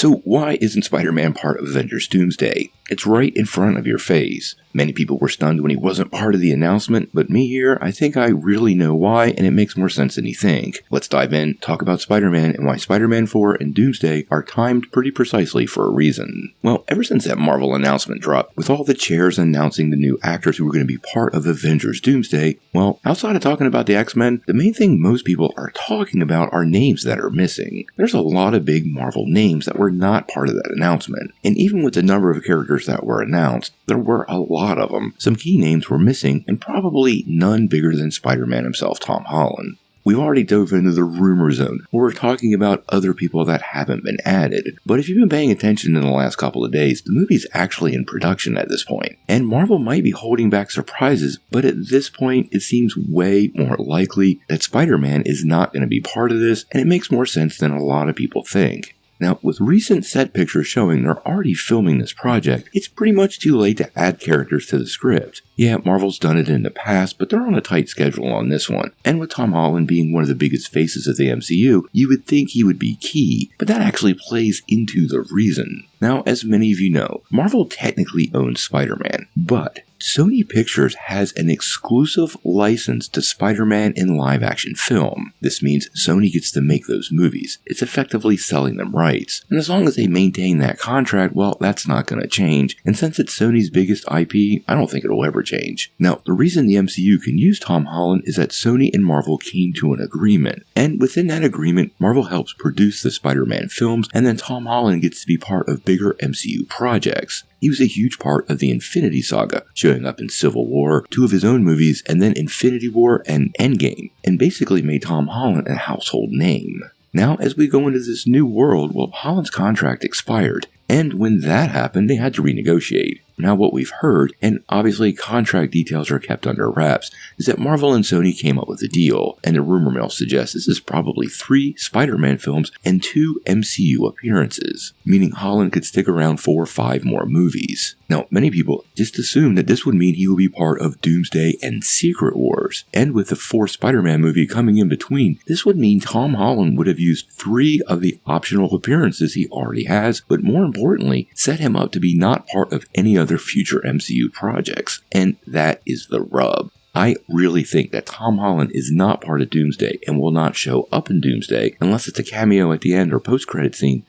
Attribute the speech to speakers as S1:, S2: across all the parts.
S1: So why isn't Spider-Man part of Avengers Doomsday? It's right in front of your face. Many people were stunned when he wasn't part of the announcement, but me here, I think I really know why, and it makes more sense than you think. Let's dive in, talk about Spider-Man, and why Spider-Man 4 and Doomsday are timed pretty precisely for a reason. Well, ever since that Marvel announcement dropped, with all the chairs announcing the new actors who were going to be part of Avengers Doomsday, well, outside of talking about the X-Men, the main thing most people are talking about are names that are missing. There's a lot of big Marvel names that were not part of that announcement, and even with the number of characters that were announced, there were a lot of them. Some key names were missing, and probably none bigger than Spider-Man himself, Tom Holland. We've already dove into the rumor zone, where we're talking about other people that haven't been added. But if you've been paying attention in the last couple of days, the movie's actually in production at this point. And Marvel might be holding back surprises, but at this point, it seems way more likely that Spider-Man is not going to be part of this, and it makes more sense than a lot of people think. Now, with recent set pictures showing they're already filming this project, it's pretty much too late to add characters to the script. Yeah, Marvel's done it in the past, but they're on a tight schedule on this one. And with Tom Holland being one of the biggest faces of the MCU, you would think he would be key, but that actually plays into the reason. Now, as many of you know, Marvel technically owns Spider-Man, but Sony Pictures has an exclusive license to Spider-Man in live-action film. This means Sony gets to make those movies. It's effectively selling them rights. And as long as they maintain that contract, well, that's not going to change. And since it's Sony's biggest IP, I don't think it'll ever change. Now, the reason the MCU can use Tom Holland is that Sony and Marvel came to an agreement. And within that agreement, Marvel helps produce the Spider-Man films, and then Tom Holland gets to be part of bigger MCU projects. He was a huge part of the Infinity Saga, showing up in Civil War, 2 of his own movies, and then Infinity War and Endgame, and basically made Tom Holland a household name. Now, as we go into this new world, well, Holland's contract expired, and when that happened, they had to renegotiate. Now what we've heard, and obviously contract details are kept under wraps, is that Marvel and Sony came up with a deal, and the rumor mill suggests this is probably 3 Spider-Man films and 2 MCU appearances, meaning Holland could stick around for 5 more movies. Now, many people just assume that this would mean he will be part of Doomsday and Secret Wars, and with the 4th Spider-Man movie coming in between, this would mean Tom Holland would have used 3 of the optional appearances he already has, but more importantly, set him up to be not part of any other future MCU projects, and that is the rub. I really think that Tom Holland is not part of Doomsday and will not show up in Doomsday unless it's a cameo at the end or post-credit scene,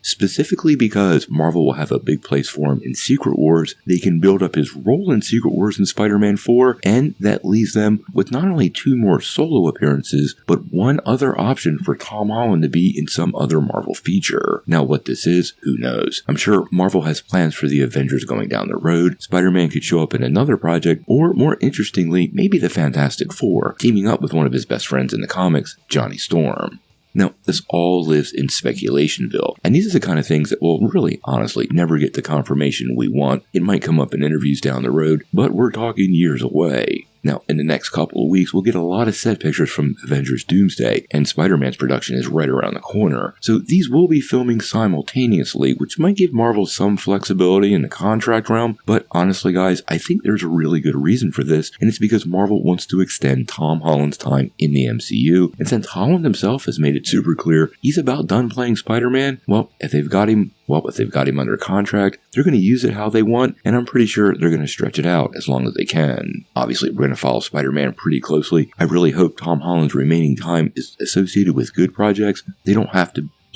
S1: specifically because Marvel will have a big place for him in Secret Wars. They can build up his role in Secret Wars in Spider-Man 4, and that leaves them with not only 2 more solo appearances, but 1 other option for Tom Holland to be in some other Marvel feature. Now what this is, who knows? I'm sure Marvel has plans for the Avengers going down the road. Spider-Man could show up in another project, or more interestingly, maybe the Fantastic Four, teaming up with one of his best friends in the comics, Johnny Storm. Now, this all lives in Speculationville, and these are the kind of things that will really, honestly, never get the confirmation we want. It might come up in interviews down the road, but we're talking years away. Now, in the next couple of weeks, we'll get a lot of set pictures from Avengers Doomsday, and Spider-Man's production is right around the corner. So these will be filming simultaneously, which might give Marvel some flexibility in the contract realm, but honestly guys, I think there's a really good reason for this, and it's because Marvel wants to extend Tom Holland's time in the MCU, and since Holland himself has made it super clear he's about done playing Spider-Man, well, if they've got him under contract, they're going to use it how they want, and I'm pretty sure they're going to stretch it out as long as they can. Obviously, we're going to follow Spider-Man pretty closely. I really hope Tom Holland's remaining time is associated with good projects. He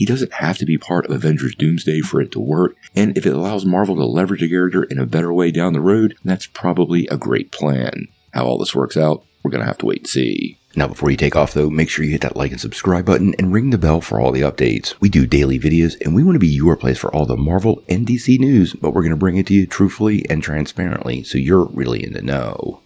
S1: doesn't have to be part of Avengers Doomsday for it to work, and if it allows Marvel to leverage a character in a better way down the road, that's probably a great plan. How all this works out, we're going to have to wait and see. Now before you take off though, make sure you hit that like and subscribe button and ring the bell for all the updates. We do daily videos and we want to be your place for all the Marvel and DC news, but we're going to bring it to you truthfully and transparently so you're really in the know.